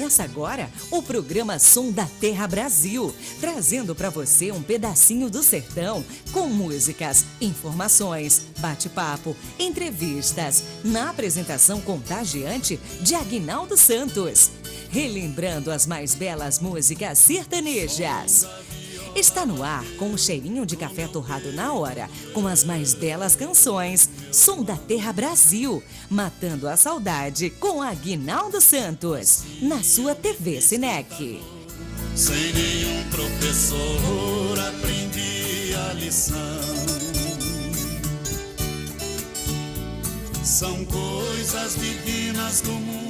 Começa agora o programa Som da Terra Brasil, trazendo para você um pedacinho do sertão com músicas, informações, bate-papo, entrevistas, na apresentação contagiante de Aguinaldo Santos, relembrando as mais belas músicas sertanejas. Está no ar com um cheirinho de café torrado na hora, com as mais belas canções. Som da Terra Brasil, matando a saudade com Aguinaldo Santos, na sua TV Cinec. Sem nenhum professor aprendi a lição. São coisas divinas do mundo.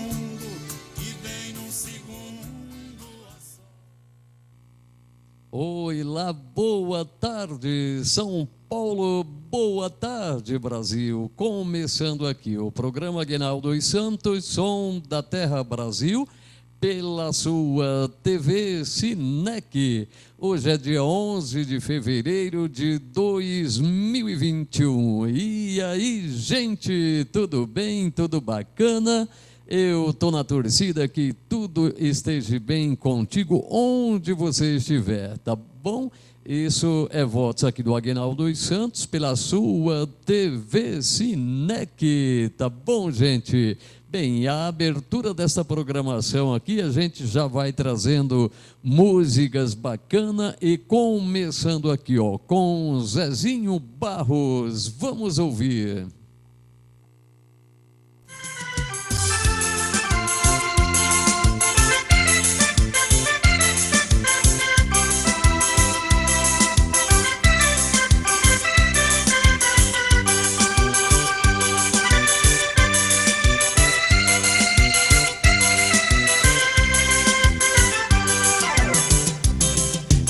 Oi lá, boa tarde, São Paulo, boa tarde, Brasil. Começando aqui o programa Aguinaldo Santos, Som da Terra Brasil, pela sua TV Cinec. Hoje é dia 11 de fevereiro de 2021. E aí, gente, tudo bem? Tudo bacana? Eu estou na torcida que tudo esteja bem contigo, onde você estiver, tá bom? Isso é votos aqui do Aguinaldo Santos, pela sua TV Cinec, tá bom, gente? Bem, a abertura dessa programação aqui, a gente já vai trazendo músicas bacanas e começando aqui, ó, com Zezinho Barros. Vamos ouvir.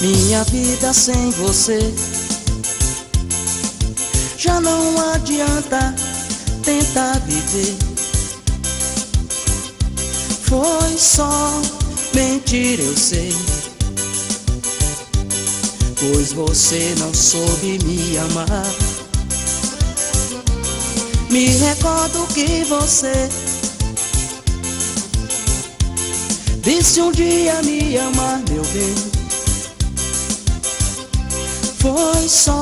Minha vida sem você, já não adianta tentar viver. Foi só mentira, eu sei, pois você não soube me amar. Me recordo que você disse um dia me amar, meu bem. Foi só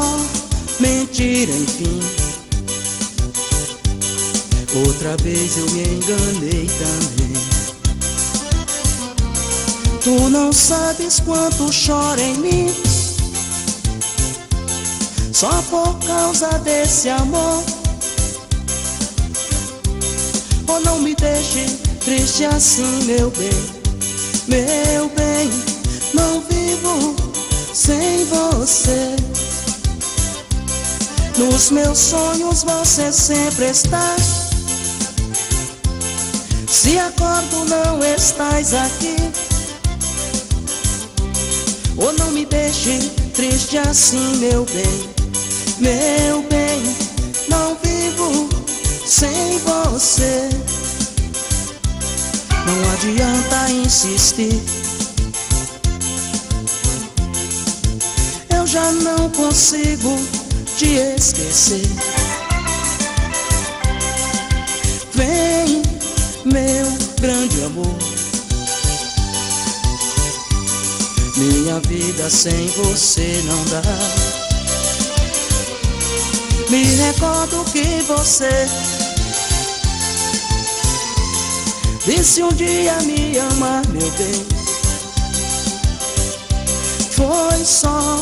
mentira, enfim. Outra vez eu me enganei também. Tu não sabes quanto chora em mim, só por causa desse amor. Oh, não me deixe triste assim, meu bem. Meu bem, não vivo sem você. Nos meus sonhos você sempre está. Se acordo não estás aqui. Oh, não me deixe triste assim, meu bem. Meu bem, não vivo sem você. Não adianta insistir, eu já não consigo te esquecer. Vem, meu grande amor. Minha vida sem você não dá. Me recordo que você disse um dia me amar, meu bem. Foi só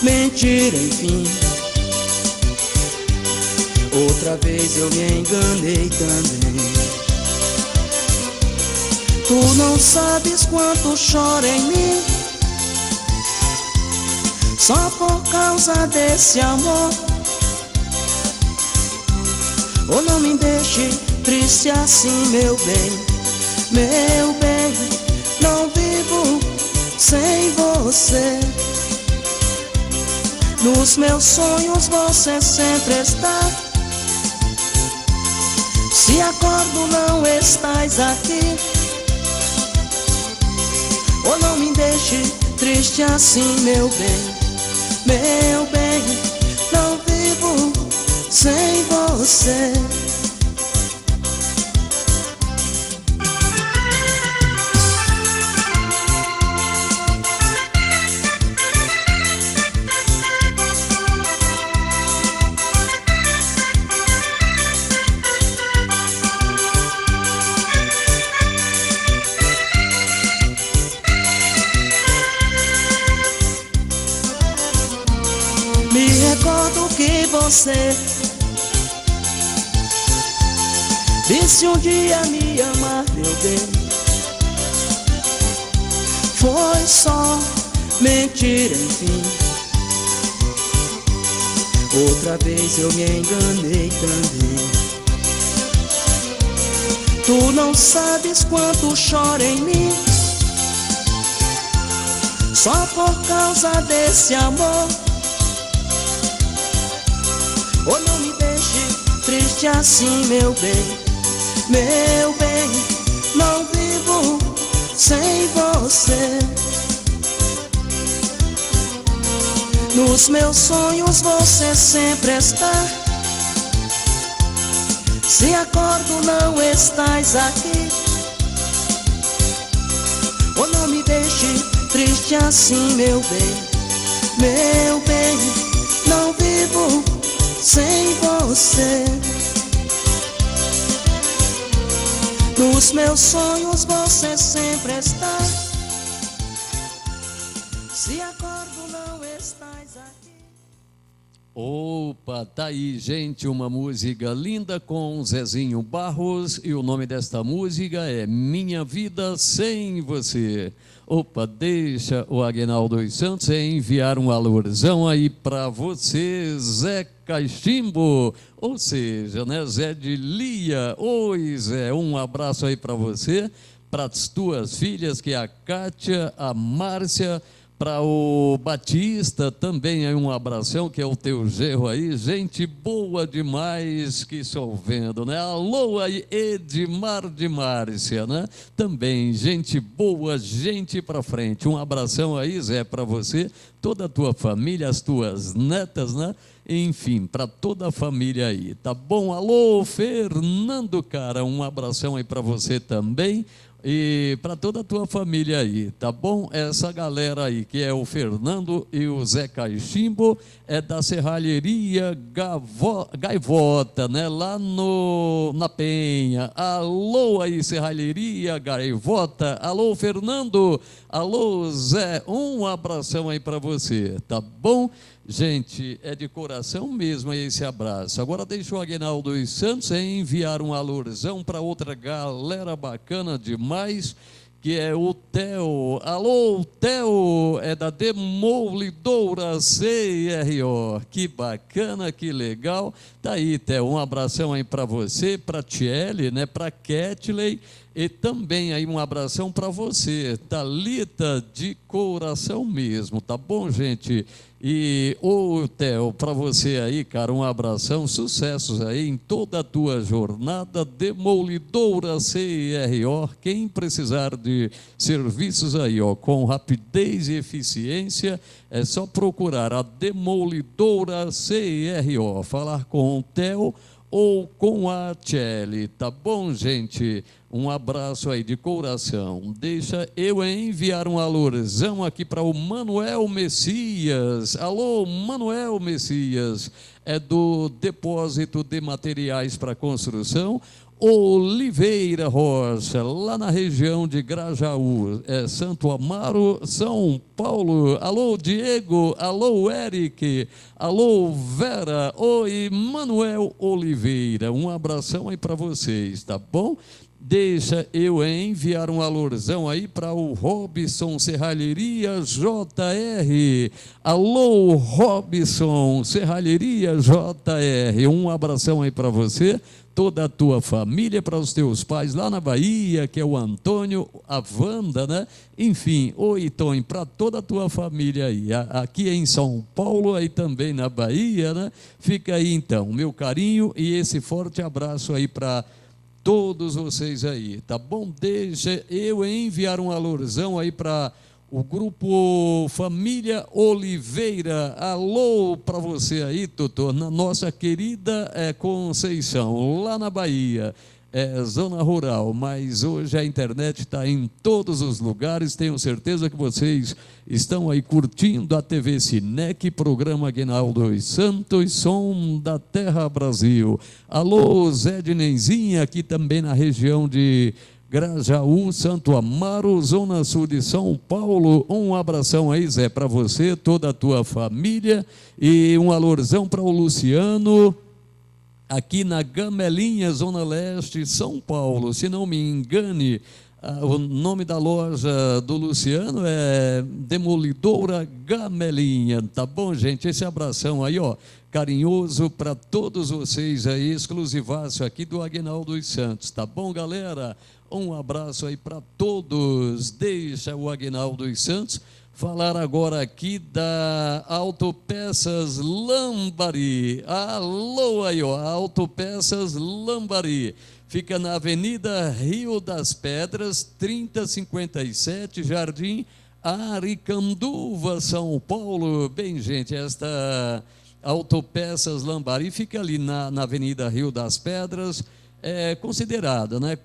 mentira, enfim. Outra vez eu me enganei também. Tu não sabes quanto chora em mim, só por causa desse amor. Oh, não me deixe triste assim, meu bem. Meu bem, não vivo sem você. Nos meus sonhos você sempre está. Se acordo não estás aqui. Oh, não me deixe triste assim, meu bem. Meu bem, não vivo sem você. você. Disse um dia me amar, meu bem. Foi só mentira, enfim. Outra vez eu me enganei também. Tu não sabes quanto choro em mim, só por causa desse amor. Oh, não me deixe triste assim, meu bem. Meu bem, não vivo sem você. Nos meus sonhos você sempre está. Se acordo não estás aqui. Oh, não me deixe triste assim, meu bem. Meu bem, não vivo sem você. Nos meus sonhos você sempre está. Se acordo não estás aqui. Opa, tá aí, gente, uma música linda com Zezinho Barros, e o nome desta música é Minha Vida Sem Você. Opa, deixa o Aguinaldo dos Santos enviar um alurzão aí para você, Zé Caiximbo, ou seja, né, Zé de Lia. Oi, Zé, um abraço aí para você, para as tuas filhas, que é a Kátia, a Márcia, para o Batista também aí um abração, que é o teu genro aí, gente boa demais que estou vendo, né? Alô aí, Edmar de Márcia, né? Também gente boa, gente para frente. Um abração aí, Zé, para você, toda a tua família, as tuas netas, né? Enfim, para toda a família aí, tá bom? Alô, Fernando, cara, um abração aí para você também. E para toda a tua família aí, tá bom? Essa galera aí, que é o Fernando e o Zé Caiximbo, é da Serralheria Gaivota, né? Lá na Penha. Alô aí, Serralheria Gaivota. Alô, Fernando. Alô, Zé. Um abração aí para você, tá bom? Gente, é de coração mesmo esse abraço. Agora deixa o Aguinaldo dos Santos enviar um alurzão para outra galera bacana demais, que é o Theo. Alô, Theo, é da Demolidora CRO. Que bacana, que legal. Tá aí, Theo, um abração aí para você, para Tiele, né, para Ketley, e também aí um abração para você, Thalita, de coração mesmo, tá bom, gente? E, ô Theo, para você aí, cara, um abração, sucessos aí em toda a tua jornada. Demolidora CRO, quem precisar de serviços aí, ó, com rapidez e eficiência, é só procurar a Demolidora CRO, falar com o Theo ou com a Tchelle, tá bom, gente? Um abraço aí de coração. Deixa eu enviar um alurzão aqui para o Manuel Messias. Alô, Manuel Messias, é do Depósito de Materiais para Construção Oliveira Rocha, lá na região de Grajaú, Santo Amaro, São Paulo. Alô, Diego, alô, Eric, alô, Vera, oi, Manuel Oliveira. Um abração aí para vocês, tá bom? Deixa eu enviar um alurzão aí para o Robson Serralheria JR. Alô, Robson Serralheria JR. Um abração aí para você, toda a tua família, para os teus pais lá na Bahia, que é o Antônio, a Wanda, né? Enfim, oi, Tony, para toda a tua família aí, aqui em São Paulo, aí também na Bahia, né? Fica aí então, meu carinho e esse forte abraço aí para todos vocês aí, tá bom? Deixa eu enviar um alurzão aí para o grupo Família Oliveira. Alô para você aí, doutor, na nossa querida Conceição, lá na Bahia. Zona rural, mas hoje a internet está em todos os lugares. Tenho certeza que vocês estão aí curtindo a TV Cinec, programa Aguinaldo dos Santos, Som da Terra Brasil. Alô, Zé de Nenzinha, aqui também na região de Grajaú, Santo Amaro, Zona Sul de São Paulo. Um abração aí, Zé, para você, toda a tua família, e um alorzão para o Luciano, aqui na Gamelinha, Zona Leste, São Paulo. Se não me engane, o nome da loja do Luciano é Demolidora Gamelinha, tá bom, gente? Esse abração aí, ó, carinhoso para todos vocês aí, exclusivaço aqui do Aguinaldo dos Santos, tá bom, galera? Um abraço aí para todos. Deixa o Aguinaldo dos Santos falar agora aqui da Autopeças Lambari. Alô aí, ó, Autopeças Lambari. Fica na Avenida Rio das Pedras, 3057, Jardim Aricanduva, São Paulo. Bem, gente, esta Autopeças Lambari fica ali na Avenida Rio das Pedras, considerada, né,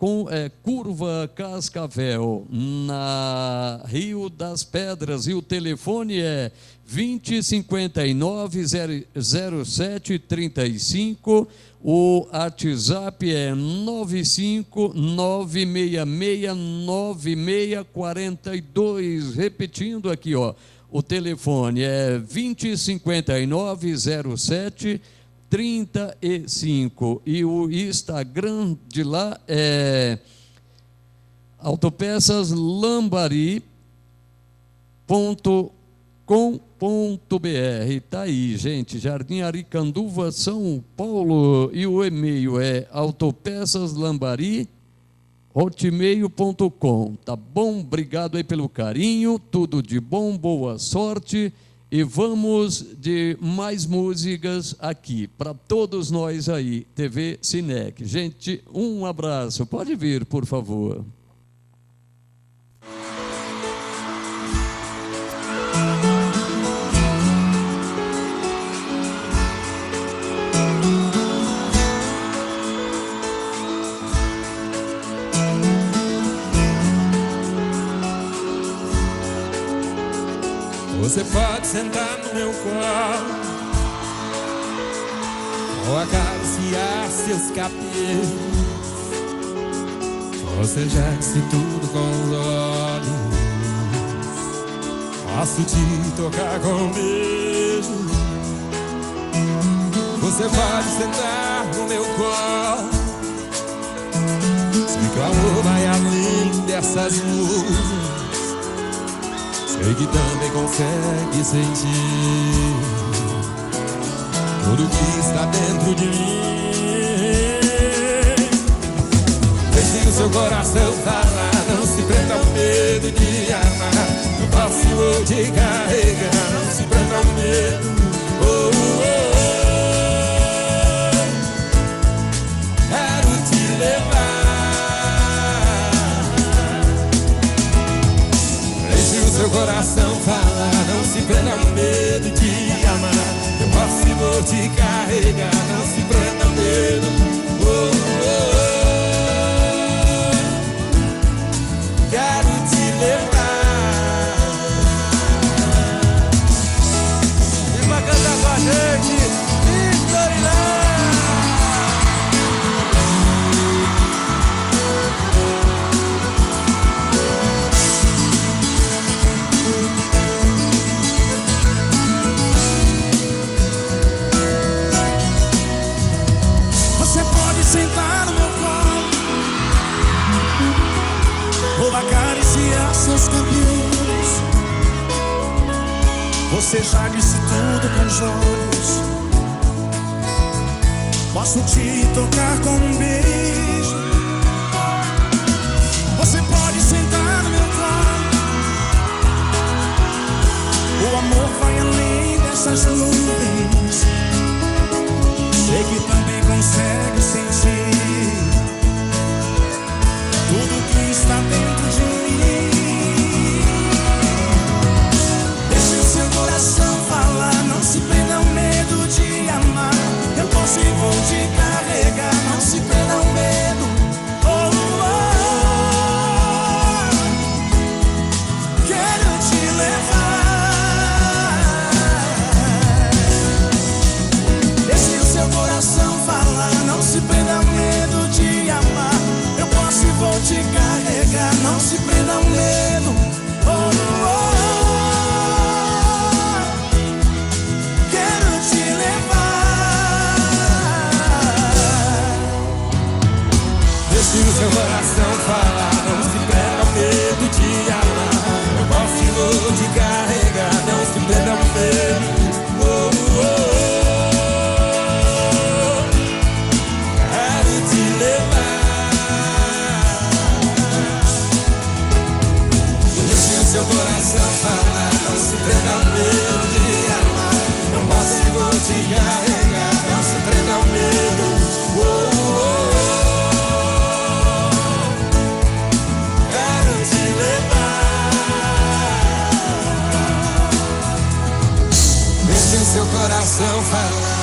Curva Cascavel, na Rio das Pedras, e o telefone é 2059-0735, o WhatsApp é 959669642, repetindo aqui, ó, o telefone é 2059-0735, e o Instagram de lá é autopeçaslambari.com.br. Tá aí, gente, Jardim Aricanduva, São Paulo, e o e-mail é autopeçaslambari@hotmail.com. Tá bom? Obrigado aí pelo carinho, tudo de bom, boa sorte. E vamos de mais músicas aqui, para todos nós aí, TV Cinec. Gente, um abraço. Pode vir, por favor. Você pode sentar no meu colo ou acariciar seus cabelos. Você já disse tudo com os olhos. Posso te tocar com um beijo. Você pode sentar no meu colo. Sei que o amor vai além dessas luzes. Sei que também consegue sentir tudo que está dentro de mim. Deixe o seu coração falar, não se prenda ao medo de amar. Eu posso te carregar, não se prenda ao medo. Oh, oh, oh. Quero te levar. Seu coração fala, não se prenda ao medo de amar. Eu posso e vou te carregar, não se prenda ao medo. Oh, oh, oh. Quero te levar. Vem pra cantar com a gente, Victorilândia. Sentar no meu colo ou acariciar seus cabelos. Você já disse tudo com os olhos. Posso te tocar com um beijo. Você pode sentar no meu colo. O amor vai além dessas nuvens. Sei que também consegue sentir tudo que está dentro de mim. Deixe o seu coração falar, não se prenda ao medo de amar. Eu posso e vou te carregar, não se prenda ao medo. Deixe o seu coração falar, não se prenda ao medo de amar. Eu posso e vou te carregar, não se prenda ao medo. Quero te levar. Deixe o seu coração falar, não se prenda ao medo de amar. Eu posso e vou te carregar, não se prenda ao medo. Seu coração falar.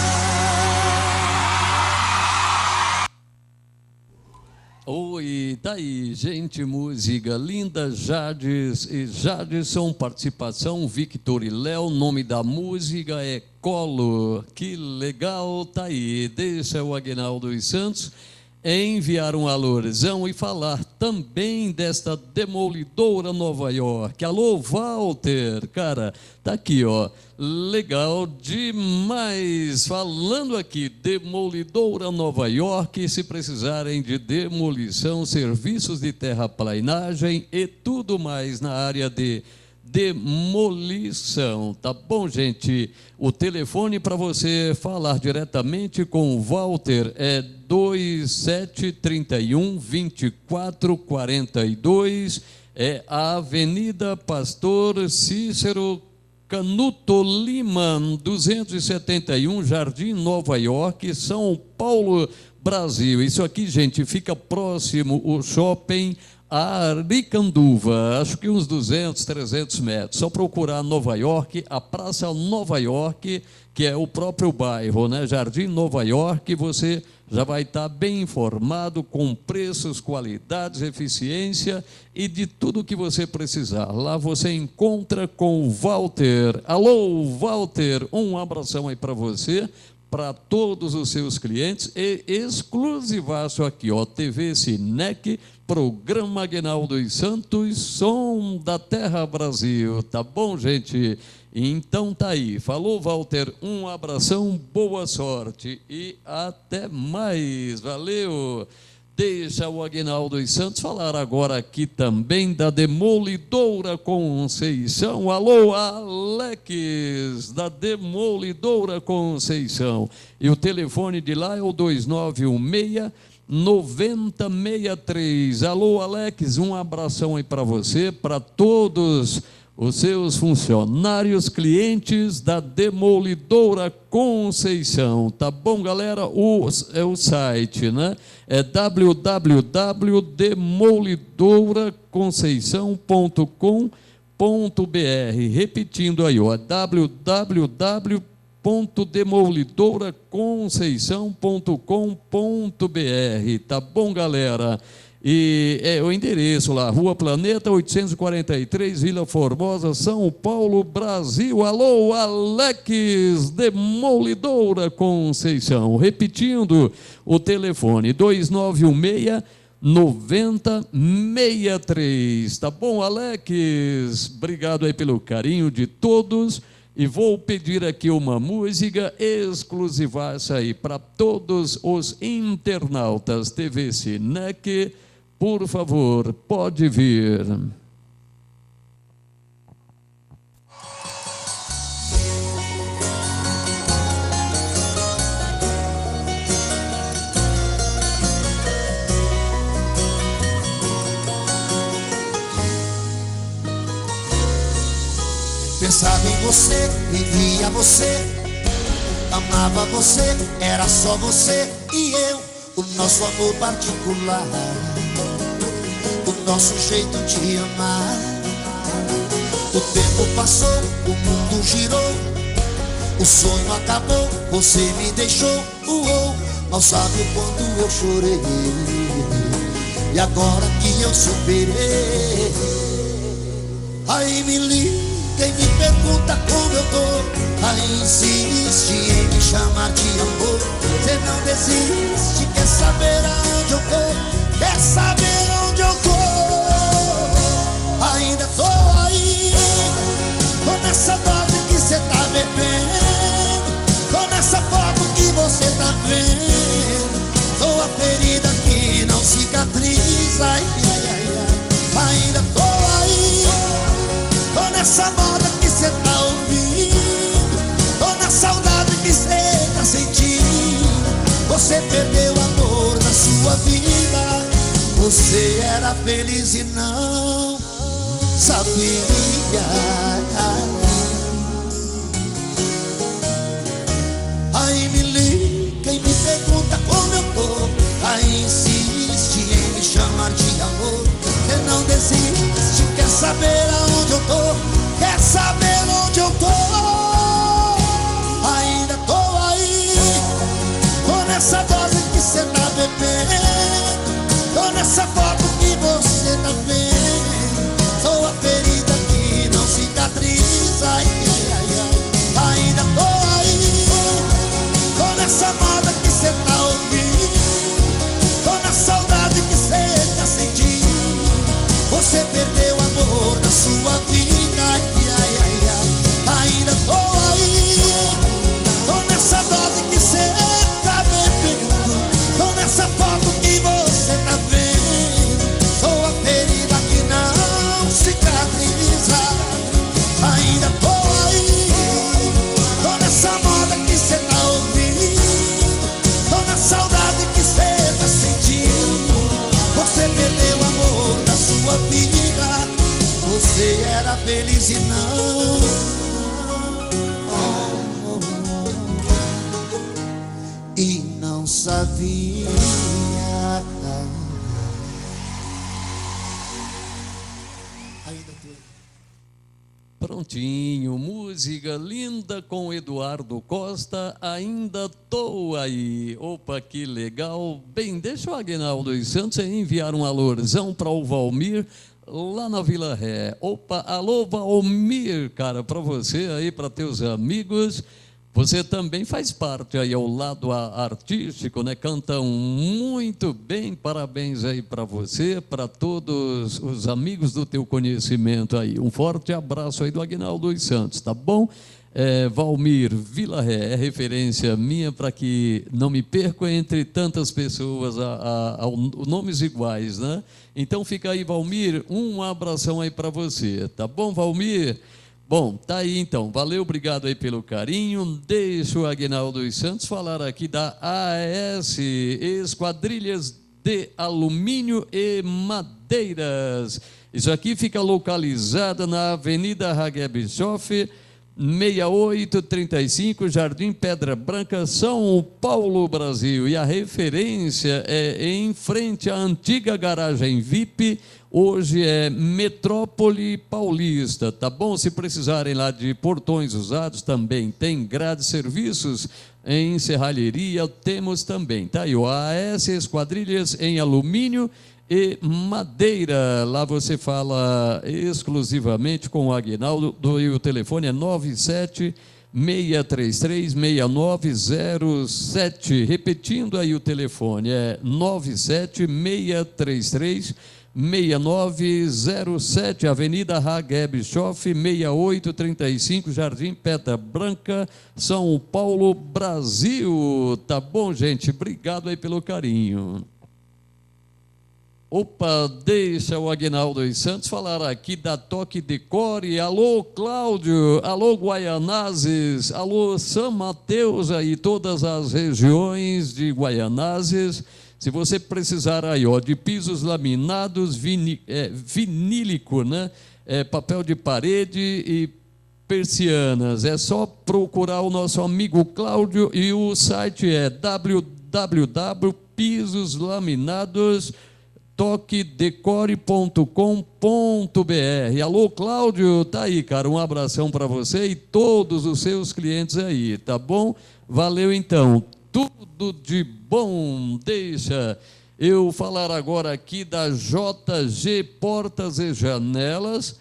Oi, tá aí, gente, música linda, Jades e Jadson, participação Victor e Léo, nome da música é Colo, que legal, tá aí, deixa o Aguinaldo dos Santos enviar um alôzão e falar também desta Demolidora Nova York. Alô, Walter, cara, tá aqui, ó, legal demais, falando aqui, Demolidora Nova York, se precisarem de demolição, serviços de terraplanagem e tudo mais na área de demolição, tá bom, gente? O telefone para você falar diretamente com o Walter é 2731-2442, é a Avenida Pastor Cícero Canuto Lima, 271, Jardim Nova York, São Paulo, Brasil. Isso aqui, gente, fica próximo o shopping Aricanduva, acho que uns 200, 300 metros. Só procurar Nova York, a Praça Nova York, que é o próprio bairro, né? Jardim Nova York, você já vai estar bem informado com preços, qualidades, eficiência e de tudo que você precisar. Lá você encontra com o Walter. Alô, Walter, um abração aí para você, para todos os seus clientes e exclusivaço aqui, ó, TV Cinec, Programa Aguinaldo dos Santos, Som da Terra Brasil, tá bom, gente? Então tá aí, falou, Walter, um abração, boa sorte e até mais, valeu! Deixa o Aguinaldo dos Santos falar agora aqui também da Demolidora Conceição. Alô, Alex, da Demolidora Conceição. E o telefone de lá é o 2916-9063. Alô, Alex, um abração aí para você, para todos os seus funcionários, clientes da Demolidora Conceição. Tá bom, galera? É o site, né? É www.demolidoraconceição.com.br. Repetindo aí, ó, www.demolidoraconceição.com.br. Tá bom, galera? E é o endereço lá, Rua Planeta 843, Vila Formosa, São Paulo, Brasil. Alô, Alex, Demolidora Conceição. Repetindo o telefone, 2916-9063. Tá bom, Alex? Obrigado aí pelo carinho de todos. E vou pedir aqui uma música exclusivaça aí para todos os internautas. TV Cinec, por favor, pode vir. Pensava em você, vivia você, amava você, era só você e eu. O nosso amor particular, o nosso jeito de amar. O tempo passou, o mundo girou, o sonho acabou, você me deixou. Mal sabe o quanto eu chorei, e agora que eu superei, aí me liga e me pergunta como eu tô, aí insiste em me chamar de amor. Você não desiste, quer saber aonde eu tô, quer saber onde eu tô. Ainda tô aí, tô nessa dose que cê tá bebendo, tô nessa foto que você tá vendo, tô a ferida que não cicatriza. Você era feliz e não sabia. Aí me liga e me pergunta como eu tô. Aí insiste em me chamar de amor. Você não desiste, quer saber aonde eu tô. Quer saber onde eu tô. Ainda tô aí, tô nessa dose que cê tá bebendo. Tô nessa foto que você tá vendo. Sou a ferida que não cicatriza. Ai, ai, ai. Ainda tô aí, tô nessa moda que cê tá ouvindo. Tô na saudade que cê tá sentindo. Você perdeu amor na sua vida. Ai, ai, ai, ai. Ainda tô aí, tô nessa dose que cê tá bebendo. Tô nessa foto que você tá vendo. Sou a ferida que não cicatriza. Ainda tô aí, tô nessa moda que cê tá ouvindo. Tô na saudade que cê tá sentindo. Você perdeu amor na sua vida. Você era feliz e não. E não sabia. Ainda tô. Prontinho, música linda com Eduardo Costa, ainda tô aí. Opa, que legal. Bem, deixa o Aguinaldo dos Santos enviar um alorzão para o Valmir, lá na Vila Ré. Opa, alô Valmir, cara, para você aí, para teus amigos. Você também faz parte aí ao lado artístico, né? Cantam muito bem, parabéns aí para você, para todos os amigos do teu conhecimento aí. Um forte abraço aí do Aguinaldo dos Santos, tá bom? Valmir, Vila Ré, é referência minha para que não me perco entre tantas pessoas a nomes iguais, né? Então fica aí, Valmir, um abração aí para você, tá bom, Valmir? Bom, tá aí então, valeu, obrigado aí pelo carinho. Deixa o Aguinaldo dos Santos falar aqui da AES, Esquadrilhas de Alumínio e Madeiras. Isso aqui fica localizada na Avenida Hagia Bischoff, 6835, Jardim Pedra Branca, São Paulo, Brasil. E a referência é em frente à antiga garagem VIP, hoje é Metrópole Paulista, tá bom? Se precisarem lá de portões usados, também tem grades, serviços em serralheria, temos também, tá? E o AES Esquadrilhas em Alumínio e Madeira. Lá você fala exclusivamente com o Aguinaldo, e o telefone é 97-633-6907. Repetindo aí o telefone, é 97-633-6907, Avenida Hagia Bischoff, 6835, Jardim Pedra Branca, São Paulo, Brasil. Tá bom, gente? Obrigado aí pelo carinho. Opa, deixa o Aguinaldo dos Santos falar aqui da Toque Decore. Alô, Cláudio, alô, Guaianazes, alô, São Mateus, aí todas as regiões de Guaianazes. Se você precisar aí, ó, de pisos laminados, vinílico, né? Papel de parede e persianas, é só procurar o nosso amigo Cláudio, e o site é www.pisoslaminadostoquedecore.com.br. Alô, Cláudio, tá aí, cara, um abração para você e todos os seus clientes aí, tá bom? Valeu então, tudo de bom. Deixa eu falar agora aqui da JG Portas e Janelas,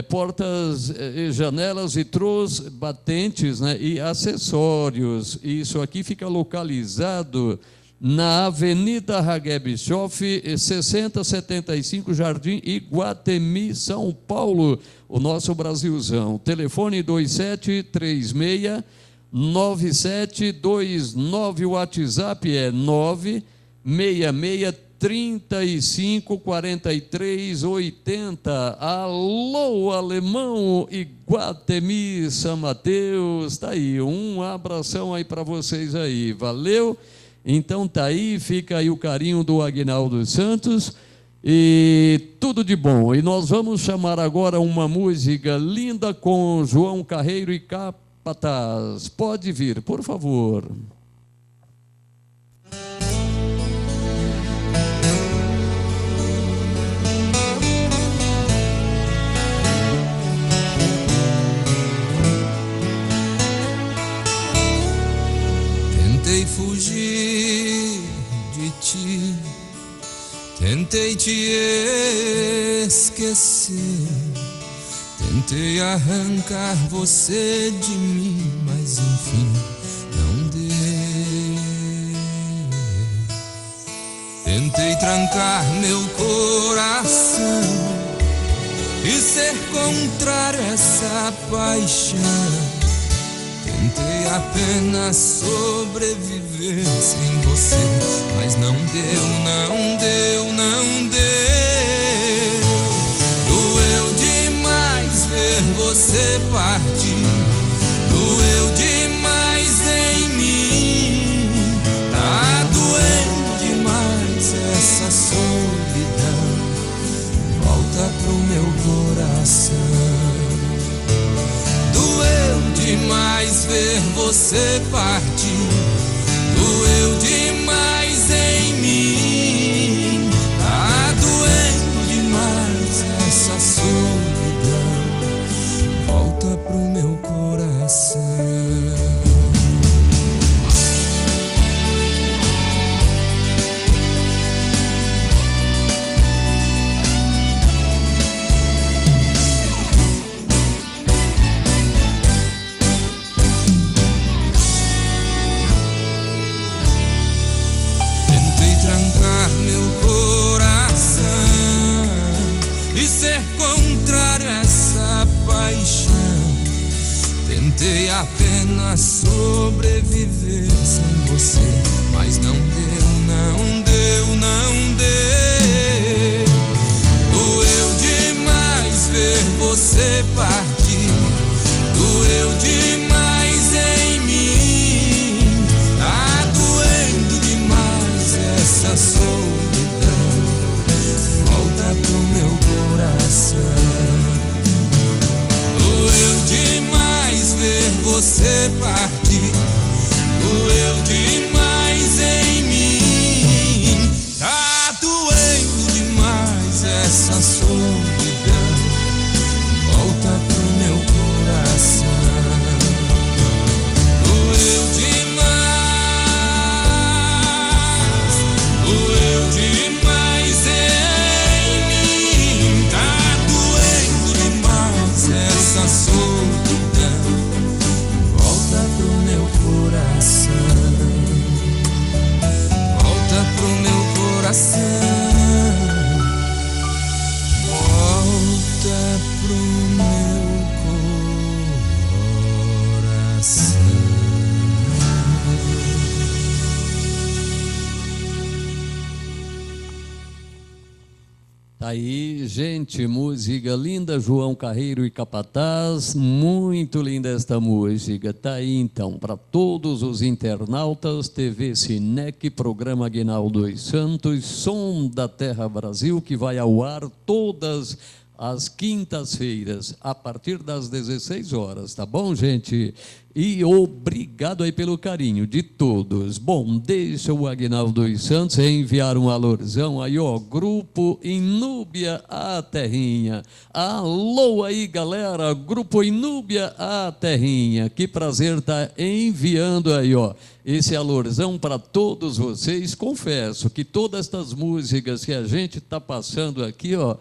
portas e janelas, vitrôs, batentes, né, e acessórios. Isso aqui fica localizado na Avenida Hagia Bischoff, 6075, Jardim Iguatemi, São Paulo, o nosso Brasilzão. Telefone 2736-9729, o WhatsApp é 966-3543-80. Alô, Alemão, Iguatemi, São Mateus, tá aí, um abração aí para vocês aí, valeu? Então tá aí, fica aí o carinho do Aguinaldo dos Santos. E tudo de bom. E nós vamos chamar agora uma música linda com João Carreiro e Capataz. Pode vir, por favor. Tentei fugir de ti, tentei te esquecer, tentei arrancar você de mim, mas enfim não deu. Tentei trancar meu coração e ser contrário a essa paixão. Tentei apenas sobreviver sem você, mas não deu, não deu, não deu. Doeu demais ver você partir, doeu demais em mim. Tá doendo demais essa solidão, volta pro meu coração. Doeu demais ver você partir, doeu demais em mim. Tá doendo demais essa solidão, volta pro meu coração. Tentei apenas sobreviver sem você, mas não deu, não deu, não deu. Doeu demais ver você partir, doeu demais em mim. Tá doendo demais essa solidão, volta pro meu coração. Doeu demais ver você partir, doeu demais em mim. Tá doendo demais essa solidão, volta pro meu coração. Doeu demais, doeu demais em mim. Tá doendo demais essa solidão, volta pro meu coração, volta pro meu coração, volta pro meu coração. Tá aí, gente, música linda, João Carreiro e Capataz, muito linda esta música. Tá aí então, para todos os internautas, TV Cinec, programa Aguinaldo dos Santos, Som da Terra Brasil, que vai ao ar todas às quintas-feiras, a partir das 16 horas, tá bom, gente? E obrigado aí pelo carinho de todos. Bom, deixa o Aguinaldo dos Santos enviar um alorzão aí, ó, Grupo Inúbia a Terrinha. Alô aí, galera, Grupo Inúbia a Terrinha. Que prazer tá enviando aí, ó, esse alorzão para todos vocês. Confesso que todas estas músicas que a gente está passando aqui, ó,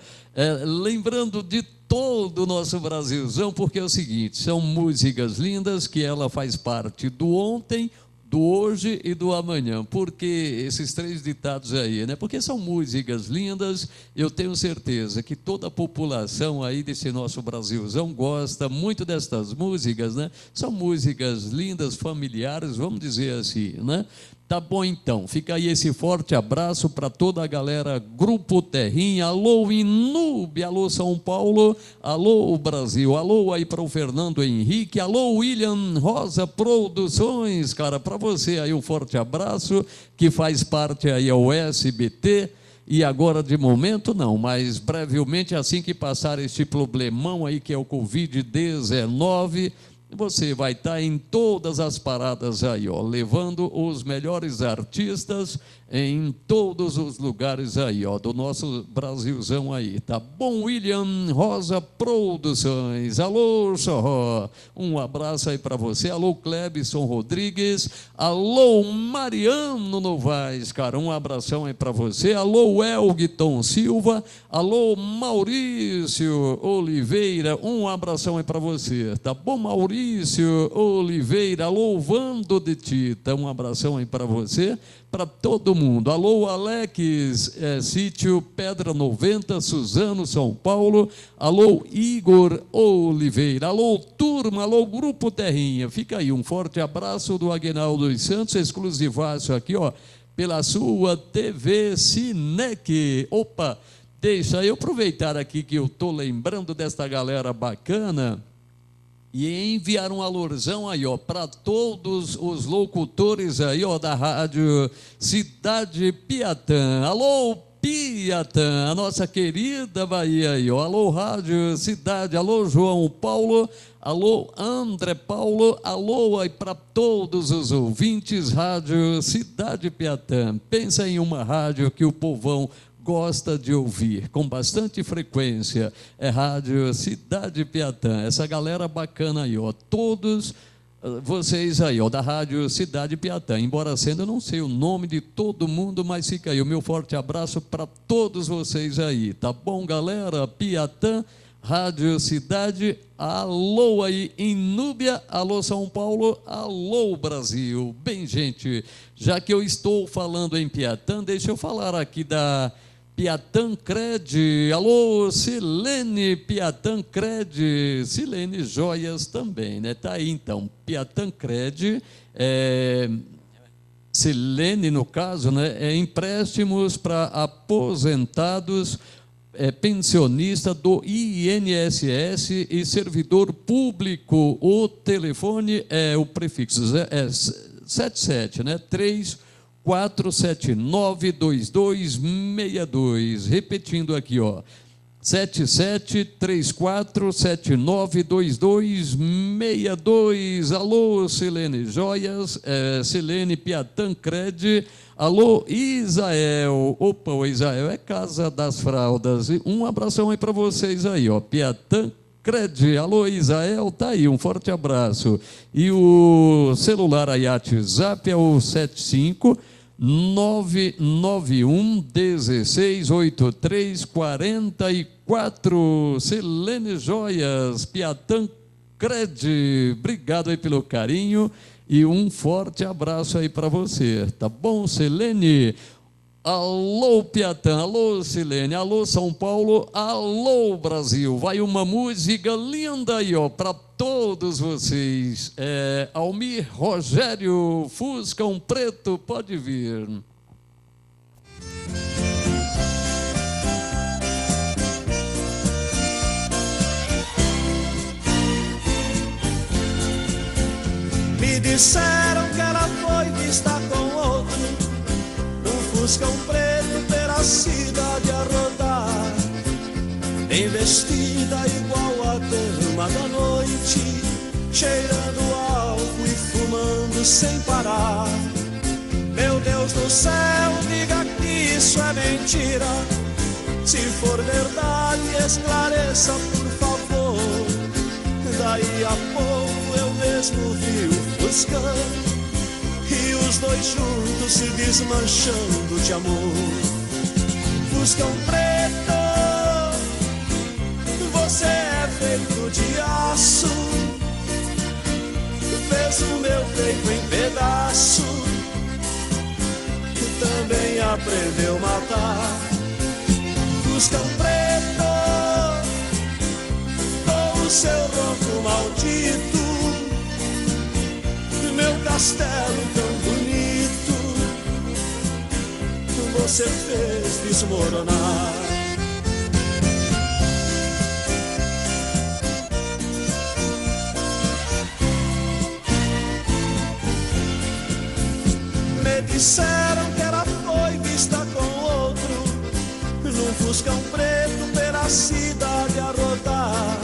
lembrando de todo o nosso Brasilzão, porque é o seguinte, são músicas lindas que ela faz parte do ontem, do hoje e do amanhã. Porque esses três ditados aí, né? Porque são músicas lindas, eu tenho certeza que toda a população aí desse nosso Brasilzão gosta muito destas músicas, né? São músicas lindas, familiares, vamos dizer assim, né? Tá bom então, fica aí esse forte abraço para toda a galera Grupo Terrinha, alô Inúbia, alô São Paulo, alô Brasil, alô aí para o Fernando Henrique, alô William Rosa Produções, cara, para você aí um forte abraço, que faz parte aí ao SBT, e agora de momento não, mas brevemente, assim que passar este problemão aí que é o Covid-19, você vai estar em todas as paradas aí, ó, levando os melhores artistas em todos os lugares aí, ó, do nosso Brasilzão aí, tá bom? William Rosa Produções, alô, Xorró, um abraço aí para você, alô, Clebson Rodrigues, alô, Mariano Novaes, cara, um abração aí para você, alô, Elgton Silva, alô, Maurício Oliveira, um abração aí para você, tá bom, Maurício Oliveira, alô, Vando de Tita, um abração aí para você, para todo mundo. Alô, Alex, Sítio Pedra 90, Suzano, São Paulo. Alô, Igor Oliveira. Alô, turma. Alô, Grupo Terrinha. Fica aí, um forte abraço do Aguinaldo dos Santos, exclusivaço aqui, ó, pela sua TV Cinec. Opa, deixa eu aproveitar aqui que eu estou lembrando desta galera bacana e enviar um alorzão aí, ó, para todos os locutores aí, ó, da rádio Cidade Piatã. Alô, Piatã, a nossa querida Bahia aí, ó. Alô, Rádio Cidade, alô, João Paulo, alô, André Paulo, alô aí para todos os ouvintes, Rádio Cidade Piatã. Pensa em uma rádio que o povão gosta de ouvir com bastante frequência, é Rádio Cidade Piatã, essa galera bacana aí, ó, todos vocês aí, ó, da Rádio Cidade Piatã, embora sendo, eu não sei o nome de todo mundo, mas fica aí o meu forte abraço para todos vocês aí, tá bom, galera? Piatã, Rádio Cidade, alô aí em Núbia, alô São Paulo, alô Brasil. Bem, gente, já que eu estou falando em Piatã, deixa eu falar aqui da Piatã Cred, alô Silene Piatã Cred, Silene Joias também, né? Tá aí então, Piatã Cred, Silene no caso, né? Empréstimos para aposentados, pensionista do INSS e servidor público. O telefone o prefixo 77, né? 34792262, repetindo aqui, ó, 7734792262. Alô, Silene Joias, Silene Piatã Cred, alô, Isael. Opa, o Isael é Casa das Fraldas. Um abração aí para vocês aí, ó, Piatã Cred, alô Isael, tá aí, um forte abraço. E o celular aí, WhatsApp é o 75991168344. Silene Joias, Piatã Cred, obrigado aí pelo carinho e um forte abraço aí para você, tá bom, Silene? Alô, Piatã, alô, Silene, alô, São Paulo, alô, Brasil. Vai uma música linda aí, ó, para todos vocês. Almir Rogério, Fuscão Preto, pode vir. Me disseram que ela foi vista com outro, Fuscão preto pela cidade a rodar, investida igual a dama da noite, cheirando álcool e fumando sem parar. Meu Deus do céu, diga que isso é mentira. Se for verdade, esclareça, por favor. Daí a pouco eu mesmo vi o Fuscão e os dois juntos se desmanchando de amor. Fuscão preto, você é feito de aço, fez o meu peito em pedaço, também aprendeu a matar. Fuscão preto, com o seu ronco maldito, meu castelo tão bonito, você fez desmoronar. Me disseram que ela foi vista com outro, Fuscão preto pela cidade a rodar,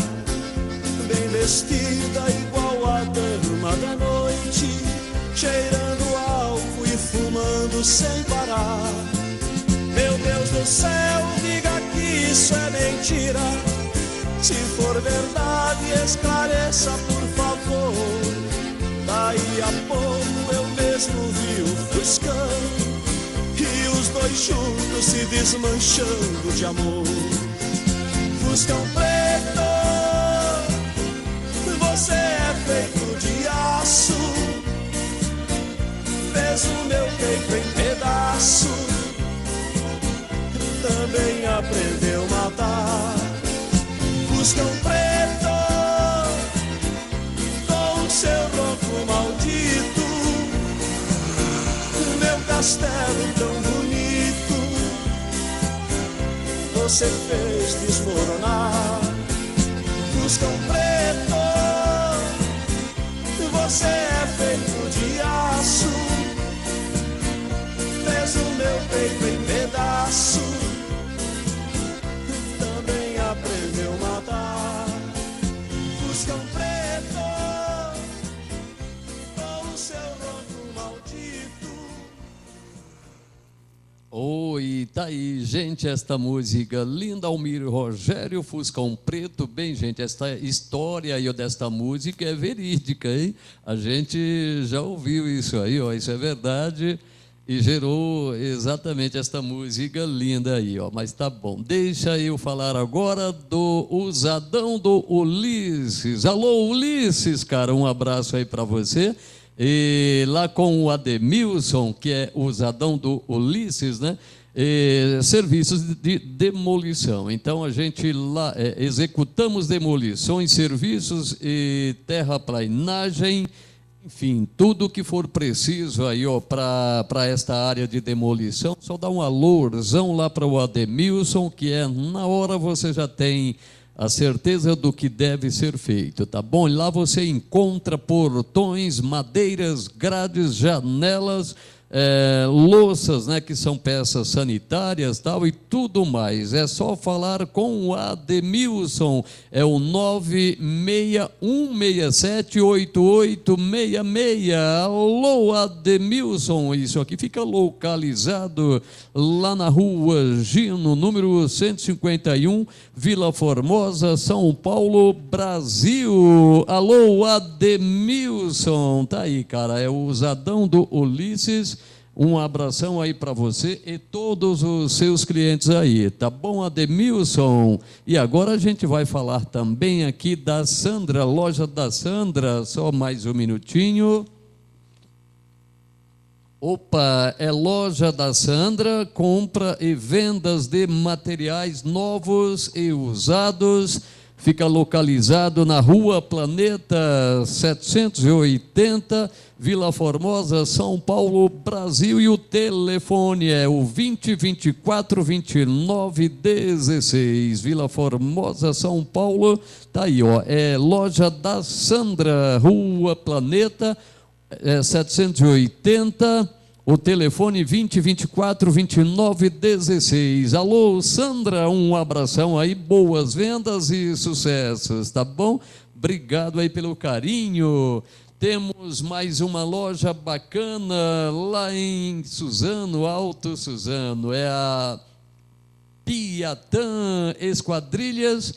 bem vestida igual a dama da noite, cheirando álcool e fumando sem parar. Meu Deus do céu, diga que isso é mentira. Se for verdade, esclareça, por favor. Daí a pouco eu mesmo vi o Fuscão e os dois juntos se desmanchando de amor. Fuscão preto, você é feito de aço, fez o meu peito em pedaço, também aprendeu a matar. Fuscão preto, com o seu ronco maldito, meu castelo tão bonito, você fez desmoronar. Fuscão preto, você é feito de aço, fez o meu peito em pedaço, também aprendeu a matar. Fuscão preto, com o seu ronco maldito. Oi, tá aí, gente, esta música linda, Almir Rogério, Fuscão Preto. Bem, gente, esta história aí desta música é verídica, hein? A gente já ouviu isso aí, ó, isso é verdade, e gerou exatamente esta música linda aí, ó. Mas tá bom, deixa eu falar agora do Usadão do Ulisses. Alô, Ulisses, cara, um abraço aí para você. E lá com o Ademilson, que é o Usadão do Ulisses, né? Serviços de demolição. Então a gente lá executamos demolições, serviços e terraplanagem, enfim, tudo que for preciso aí, ó, para esta área de demolição. Só dá um alôzão lá para o Ademilson, que na hora você já tem a certeza do que deve ser feito, tá bom? Lá você encontra portões, madeiras, grades, janelas, louças, né, que são peças sanitárias, tal, e tudo mais. É só falar com o Ademilson, é o 961678866. Alô, Ademilson, isso aqui fica localizado lá na rua Gino, número 151, Vila Formosa, São Paulo, Brasil. Alô, Ademilson, tá aí, cara, é o Usadão do Ulisses. Um abração aí para você e todos os seus clientes aí, tá bom, Ademilson? E agora a gente vai falar também aqui da Sandra, loja da Sandra, só mais um minutinho. Opa, é loja da Sandra, compra e vendas de materiais novos e usados. Fica localizado na Rua Planeta 780, Vila Formosa, São Paulo, Brasil. E o telefone é o 2024-2916, Vila Formosa, São Paulo. Tá aí, ó, é loja da Sandra, Rua Planeta 780. O telefone 2024-2916. Alô, Sandra, um abração aí, boas vendas e sucessos, tá bom? Obrigado aí pelo carinho. Temos mais uma loja bacana lá em Suzano, Alto Suzano. É a Piatã Esquadrilhas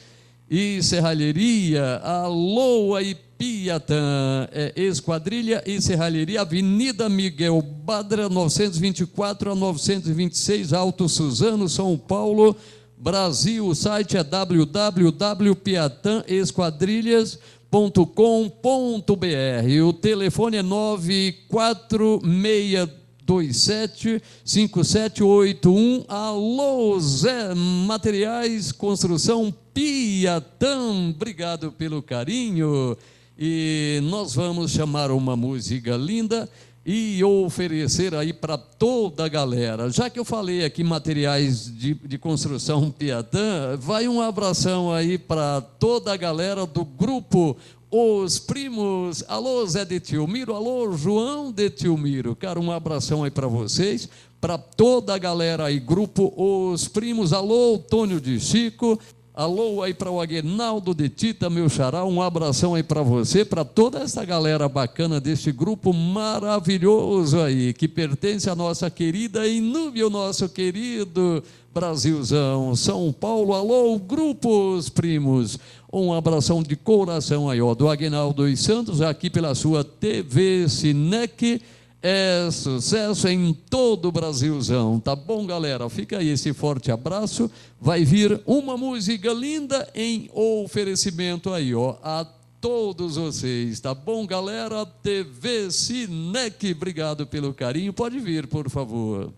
e Serralheria. Alô, aí, Piatã, Esquadrilha e Serralheria, Avenida Miguel Badra, 924 a 926, Alto Suzano, São Paulo, Brasil. O site é www.piatãesquadrilhas.com.br. O telefone é 946275781. Alô, Zé Materiais Construção Piatã, obrigado pelo carinho. E nós vamos chamar uma música linda e oferecer aí para toda a galera. Já que eu falei aqui materiais de construção Piatã, vai um abração aí para toda a galera do grupo Os Primos. Alô, Zé de Tilmiro, alô, João de Tilmiro. Cara, um abração aí para vocês. para toda a galera aí, grupo Os Primos, alô, Tônio de Chico, alô aí para o Aguinaldo de Tita, meu xará, um abração aí para você, para toda essa galera bacana deste grupo maravilhoso aí, que pertence à nossa querida Inúbio, nosso querido Brasilzão, São Paulo, alô, grupos primos, um abração de coração aí, ó, do Aguinaldo dos Santos, aqui pela sua TV Cinec, é sucesso em todo o Brasilzão, tá bom, galera? Fica aí esse forte abraço, vai vir uma música linda em oferecimento aí, ó, a todos vocês, tá bom, galera? TV Cinec, obrigado pelo carinho, pode vir, por favor.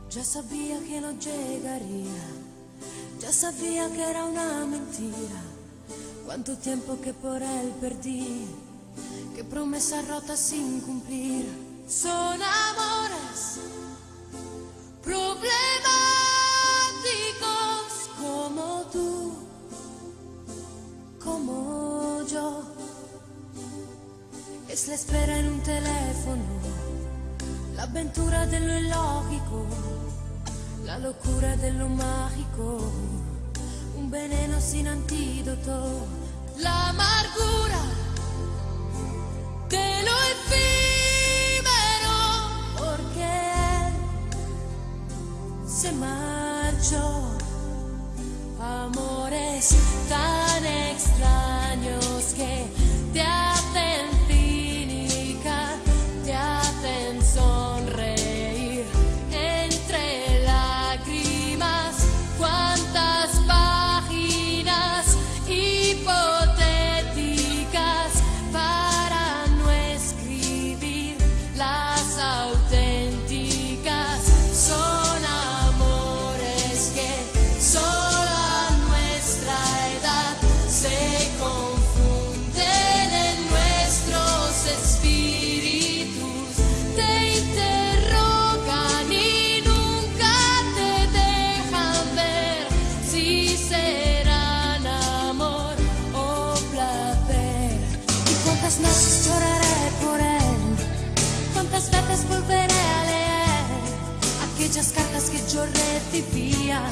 Ya sabía que no llegaría, ya sabía que era una mentira. Cuánto tiempo que por él perdí, qué promesas rotas sin cumplir. Son amores problemáticos como tú, como yo. Es la espera en un teléfono, la aventura de lo ilógico, la locura de lo mágico, un veneno sin antídoto, la amargura de lo efímero, porque él se marchó. Amores tan extraños que te hacen cínica, te hacen sonreír entre lágrimas. Cuántas páginas hipotéticas para no escribir las auténticas. Son amores que solo a nuestra edad se confunden en nuestros espíritus, te interrogan y nunca te dejan ver si serán amor o placer. Y cuántas noches lloraré por él, cuántas veces volveré a leer aquellas cartas que yo recibía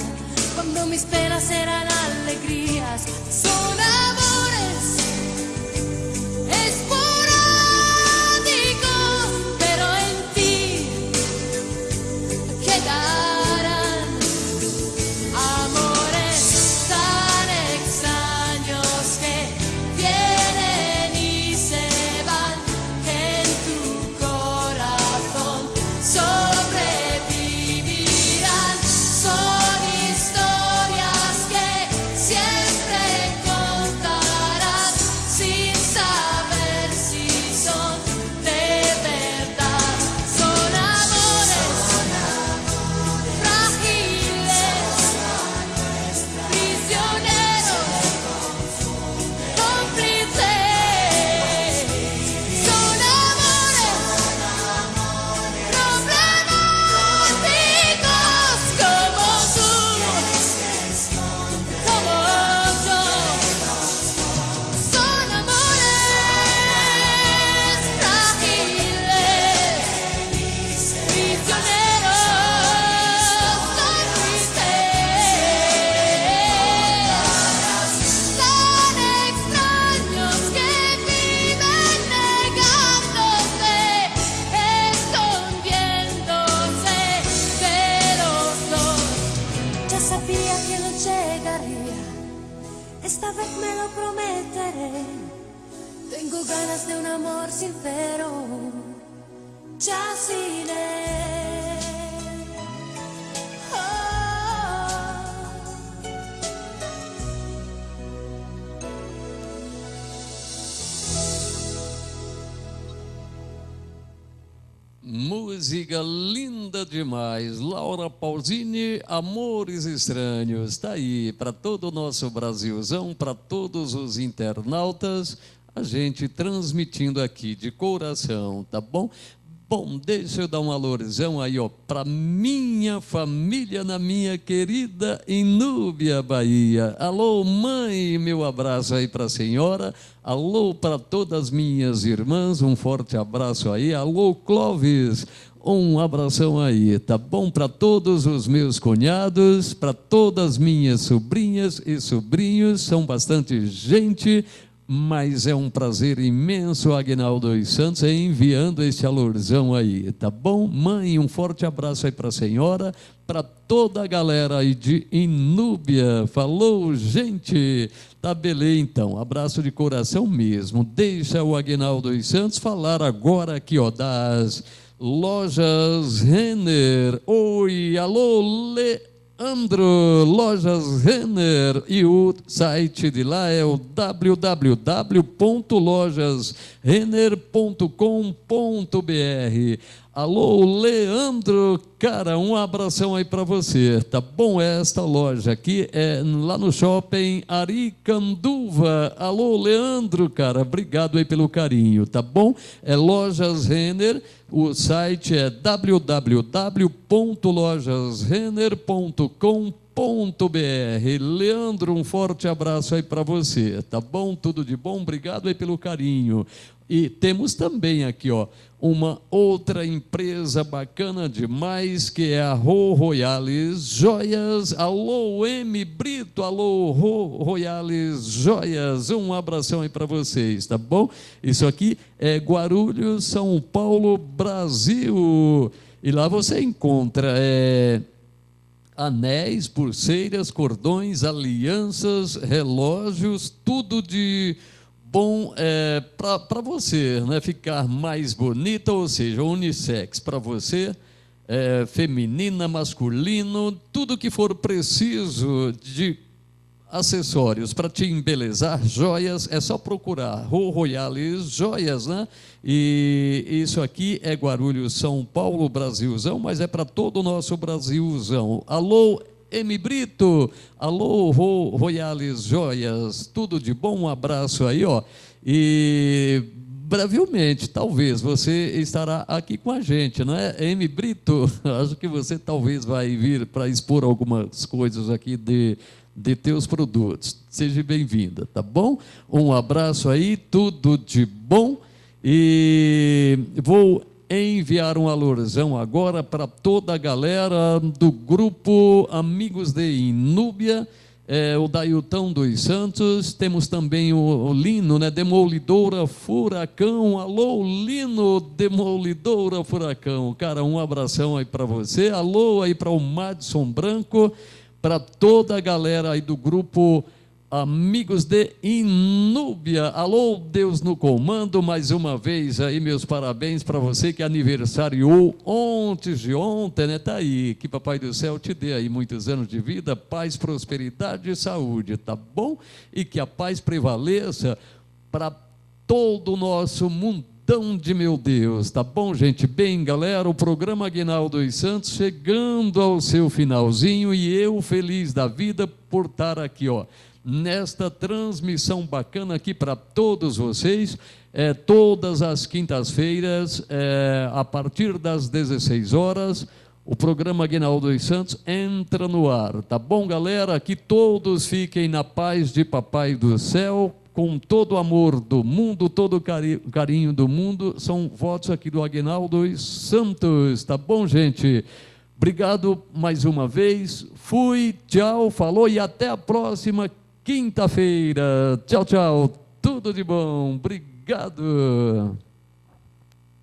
cuando mis penas eran alegrías. Son amores esporádicos, pero en ti quedarán. Amores tan extraños que vienen y se van, que en tu corazón sobrevivirán. Son historias que siempre contarás sin saber si son de verdad. Son amores frágiles, prisioneros, cómplices. Son amores problemáticos como tú, como yo. Son amores frágiles, prisioneros, cómplices. Tan extraños que viven negándose, escondiéndose de los dos. Ya sabía que no llegaría, esta vez me lo prometeré. Tengo ganas de un amor sincero, ya sin él. Oh. música linda demais. Laura Pausini, Amores Estranhos. Está aí para todo o nosso Brasilzão, para todos os internautas, a gente transmitindo aqui de coração, tá bom? Bom, deixa eu dar um alorzão aí, ó, para minha família na minha querida Inúbia, Bahia. Alô, mãe, meu abraço aí para a senhora. Alô, para todas as minhas irmãs, um forte abraço aí. Alô, Clóvis, um abração aí, tá bom? Para todos os meus cunhados, para todas as minhas sobrinhas e sobrinhos, são bastante gente. Mas é um prazer imenso, Aguinaldo dos Santos, enviando este alorzão aí, tá bom? Mãe, um forte abraço aí para a senhora, para toda a galera aí de Inúbia. Falou, gente? Tá beleza, então. Abraço de coração mesmo. Deixa o Aguinaldo dos Santos falar agora aqui, ó, das lojas Renner. Oi, alô, Leandro, Lojas Renner, e o site de lá é o www.lojasrenner.com.br. Alô, Leandro, cara, um abração aí para você, tá bom? Esta loja aqui é lá no shopping Aricanduva. Alô, Leandro, cara, obrigado aí pelo carinho, tá bom? É Lojas Renner, o site é www.lojasrenner.com.br. Leandro, um forte abraço aí para você, tá bom? Tudo de bom, obrigado aí pelo carinho. E temos também aqui, ó, uma outra empresa bacana demais, que é a Royales Joias. Alô, M. Brito, alô, Royales Joias, um abração aí para vocês, tá bom? Isso aqui é Guarulhos, São Paulo, Brasil. E lá você encontra anéis, pulseiras, cordões, alianças, relógios, tudo de bom para você, né, ficar mais bonita, ou seja, unissex para você, feminina, masculino, tudo que for preciso de acessórios para te embelezar, joias, é só procurar Royales Joias, né? E isso aqui é Guarulhos, São Paulo, Brasilzão, mas é para todo o nosso Brasilzão. Alô, M. Brito, alô, Royales Joias, tudo de bom, um abraço aí, ó. E brevemente, talvez, você estará aqui com a gente, não é, M. Brito? Acho que você talvez vai vir para expor algumas coisas aqui de teus produtos. Seja bem-vinda, tá bom? Um abraço aí, tudo de bom. E vou enviar um alorzão agora para toda a galera do grupo Amigos de Inúbia, o Dailton dos Santos, temos também o Lino, né, Demolidora Furacão. Alô, Lino, Demolidora Furacão, cara, um abração aí para você. Alô aí para o Madison Branco, para toda a galera aí do grupo Amigos de Inúbia. Alô, Deus no comando, mais uma vez aí, meus parabéns para você que aniversariou ontem de ontem, né? Tá aí, que Papai do Céu te dê aí muitos anos de vida, paz, prosperidade e saúde, tá bom? E que a paz prevaleça para todo o nosso mundão de meu Deus, tá bom, gente? Bem, galera, o programa Aguinaldo dos Santos chegando ao seu finalzinho, e eu feliz da vida por estar aqui, ó, nesta transmissão bacana aqui para todos vocês, todas as quintas-feiras, a partir das 16 horas, o programa Aguinaldo dos Santos entra no ar, tá bom, galera? Que todos fiquem na paz de Papai do Céu, com todo o amor do mundo, todo o carinho do mundo. São votos aqui do Aguinaldo dos Santos, tá bom, gente? Obrigado mais uma vez, fui, tchau, falou, e até a próxima quinta-feira. Tchau, tchau. Tudo de bom. Obrigado.